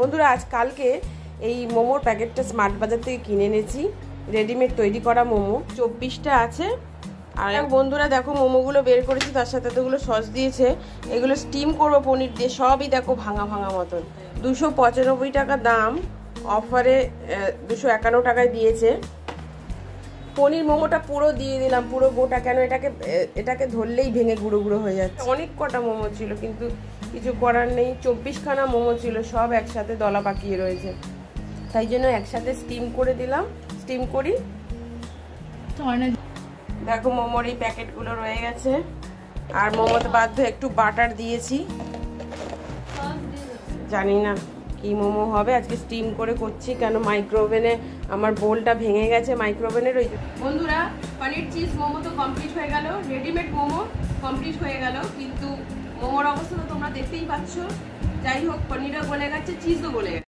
বন্ধুরা আজ কালকে এই মোমোর প্যাকেটটা স্মার্ট বাজার থেকে কিনে এনেছি, রেডিমেড তৈরি করা মোমো 24টা আছে। আর বন্ধুরা দেখো মোমোগুলো বের করেছি, তার সাথে এতগুলো সস দিয়েছে। এগুলো স্টিম করবো পনির দিয়ে, সবই দেখো ভাঙা ভাঙা মতন। 295 টাকা দাম, অফারে 251 টাকায় দিয়েছে। পনির মোমোটা পুরো দিয়ে দিলাম, পুরো গোটা, কেন এটাকে ধরলেই ভেঙে গুঁড়ো গুঁড়ো হয়ে যাচ্ছে। অনেক কটা মোমো ছিল কিন্তু কিছু করার নেই, 24খানা মোমো ছিল, সব একসাথে দলা পাকিয়ে রয়েছে, তাই জন্য একসাথে স্টিম করে দিলাম। স্টিম করি। দেখো মোমোর এই প্যাকেটগুলো রয়ে গেছে, আর মোমোতে বাধ্য একটু বাটার দিয়েছি, জানি না কি মোমো হবে, আজকে স্টিম করে করছি, কেন মাইক্রোওভেনে আমার বোলটা ভেঙে গেছে মাইক্রোওভেনের। ওই বন্ধুরা পনির চিজ মোমো তো কমপ্লিট হয়ে গেল, রেডিমেড মোমো কমপ্লিট হয়ে গেল, কিন্তু মোমোর অবস্থা তো তোমরা দেখতেই পাচ্ছ। যাই হোক, পনিরও গলে গেছে, চিজও গলে গেছে।